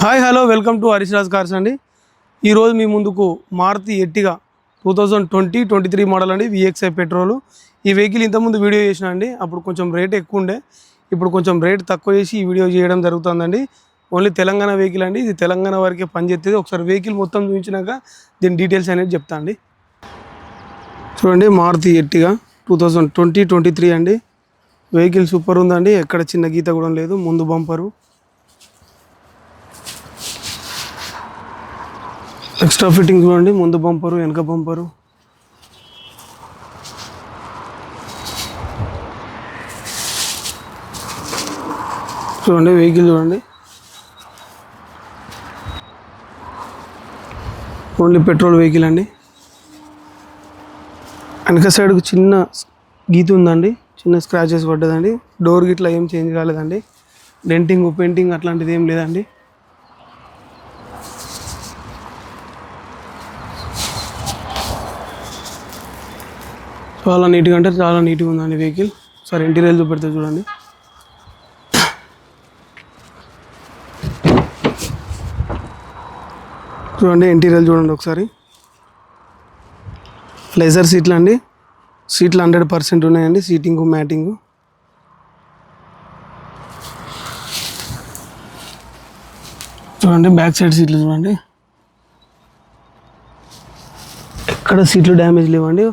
Hi hello welcome to Harish Raj cars అండి. ఈరోజు మీ ముందుకు మారుతి ఎర్టిగా 2023 మోడల్ అండి, విఎక్స్ఐ పెట్రోల్. ఈ వెహికల్ ఇంతకుముందు వీడియో చేసిన అండి, అప్పుడు కొంచెం రేట్ ఎక్కువ ఉండే, ఇప్పుడు కొంచెం రేట్ తక్కువ చేసి ఈ వీడియో చేయడం జరుగుతుందండి. ఓన్లీ తెలంగాణ వెహికల్ అండి, ఇది తెలంగాణ వరకే పనిచేస్తుంది. ఒకసారి వెహికల్ మొత్తం చూపించినాక దీని డీటెయిల్స్ అనేది చెప్తా అండి. చూడండి, మారుతి ఎర్టిగా 2023 అండి. వెహికల్ సూపర్ ఉందండి, ఎక్కడ చిన్న గీత కూడా లేదు. ముందు బంపరు, ఎక్స్ట్రా ఫిట్టింగ్ చూడండి, ముందు బంపరు, వెనక బంపరు, చూడండి. వెహికల్ చూడండి, ఓన్లీ పెట్రోల్ వెహికల్ అండి. వెనక సైడ్కు చిన్న గీత ఉందండి, చిన్న స్క్రాచెస్ పడ్డదండి. డోర్ గిట్లా ఏం చేంజ్ కాలేదండి. డెంటింగ్ పెయింటింగ్ అట్లాంటిది ఏం లేదండి. చాలా నీట్గా అంటే చాలా నీట్గా ఉందండి వెహికల్. సరే ఇంటీరియర్ చూపెడితే చూడండి. చూడండి ఇంటీరియర్ చూడండి ఒకసారి. లెజర్ సీట్లు అండి, సీట్లు 100% ఉన్నాయండి. Seating matting. చూడండి బ్యాక్ సైడ్ సీట్లు చూడండి, ఎక్కడ సీట్లు డ్యామేజ్ లేవండి,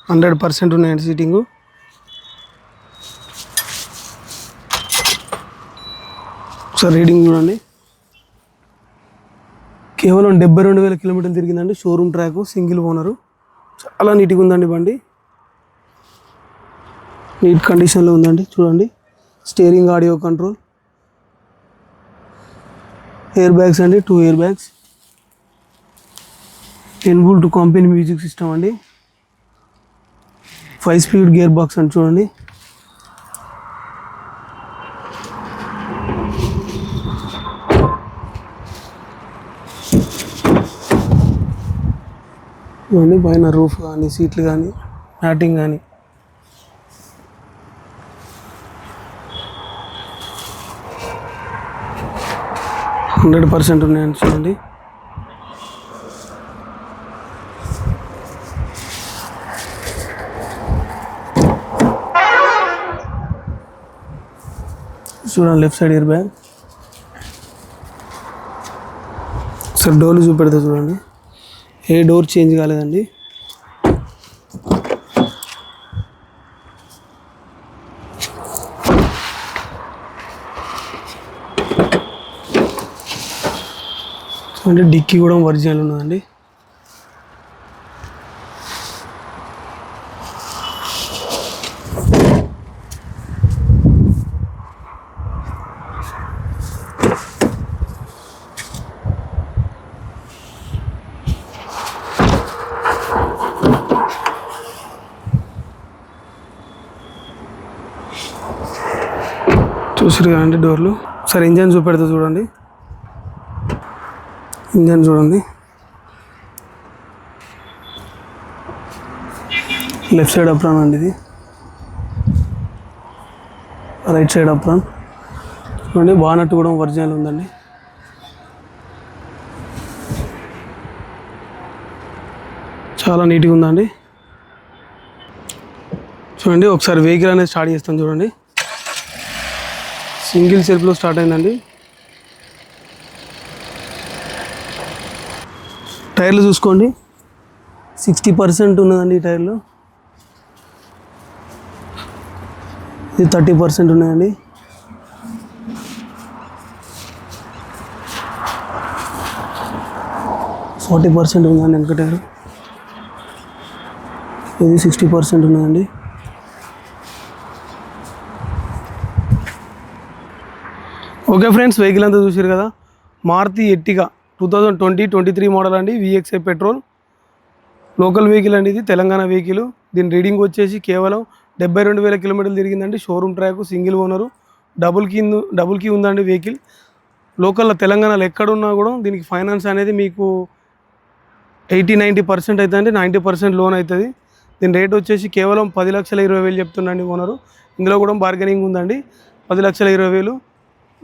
100% ఉన్నాయండి సీటింగు. ఒకసారి రీడింగ్ చూడండి. కేవలం 72,000 కిలోమీటర్లు తిరిగిందండి. Showroom track, single owner. చాలా నీట్గా ఉందండి బండి, నీట్ కండిషన్లో ఉందండి. చూడండి, steering audio control, air bags అండి, 2 air bags, inbuilt company music system అండి, 5 స్పీడ్ గేర్ బాక్స్ అని చూడండి. చూడండి పైన రూఫ్ కానీ, సీట్లు కానీ, మ్యాటింగ్ కానీ. హండ్రెడ్ % ఉన్నాయండి చూడండి. చూడండి left side air bag. Sir డోర్లు చూపెడితే చూడండి, ఏ డోర్ చేంజ్ కాలేదండి. చూడండి డిక్కీ కూడా ఒరిజినల్ ఉన్నదండి. చూసారు కదండి డోర్లు. సరే ఇంజన్ చూపెడితే చూడండి, ఇంజన్ చూడండి. లెఫ్ట్ సైడ్ అప్రాన్ అండి, ఇది రైట్ సైడ్ అప్రాన్. చూడండి బానట్ కూడా ఒరిజినల్ ఉందండి. చాలా నీట్గా ఉందండి. చూడండి ఒకసారి వెహికల్ అనేది స్టార్ట్ చేస్తాను చూడండి. సింగిల్ సెల్ఫ్లో స్టార్ట్ అయిందండి. టైర్లు చూసుకోండి, 60% ఉన్నదండి ఈ టైర్లు. ఇది 30% ఉన్నాయండి. ఫార్టీ 40% ఉందండి వెనక టైర్. ఇది 60% ఉన్నదండి. ఓకే ఫ్రెండ్స్, వెహికల్ అంతా చూసారు కదా. మారుతి ఎర్టిగా 2023 మోడల్ అండి, విఎక్స్ఐ పెట్రోల్ లోకల్ వెహికల్ అండి. ఇది తెలంగాణ వెహికల్. దీని రీడింగ్ వచ్చేసి కేవలం 72,000 కిలోమీటర్లు తిరిగిందండి. Showroom track, single owner, double key ఉందండి వెహికల్. లోకల్లో తెలంగాణలో ఎక్కడున్నా కూడా దీనికి ఫైనాన్స్ అనేది మీకు 80-90% అవుతుంది, 90% లోన్ అవుతుంది. దీని రేట్ వచ్చేసి కేవలం 10,20,000 చెప్తుండండి ఓనరు. ఇందులో కూడా బార్గెనింగ్ ఉందండి. 10,20,000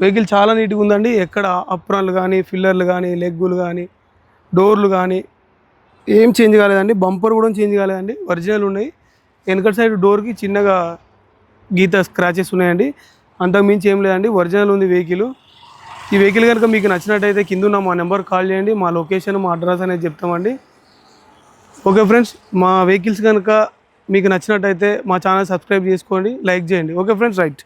వెహికల్ చాలా నీట్గా ఉందండి. ఎక్కడ అప్రాన్లు కానీ ఫిల్లర్లు కానీ లెగ్గులు కానీ డోర్లు కానీ ఏం చేంజ్ కాలేదండి. బంపర్ కూడా చేంజ్ కాలేదండి, ఒరిజినల్ ఉన్నాయి. వెనకటి సైడ్ డోర్కి చిన్నగా గీత స్క్రాచెస్ ఉన్నాయండి, అంతకుమించి ఏం లేదండి. ఒరిజినల్ ఉంది వెహికల్. ఈ వెహికల్ కనుక మీకు నచ్చినట్టయితే కింద ఉన్న మా నెంబర్ కాల్ చేయండి, మా లొకేషన్ మా అడ్రస్ అనేది చెప్తామండి. ఓకే ఫ్రెండ్స్, మా వెహికల్స్ కనుక మీకు నచ్చినట్టయితే మా ఛానల్ సబ్స్క్రైబ్ చేసుకోండి, లైక్ చేయండి. Okay friends, right.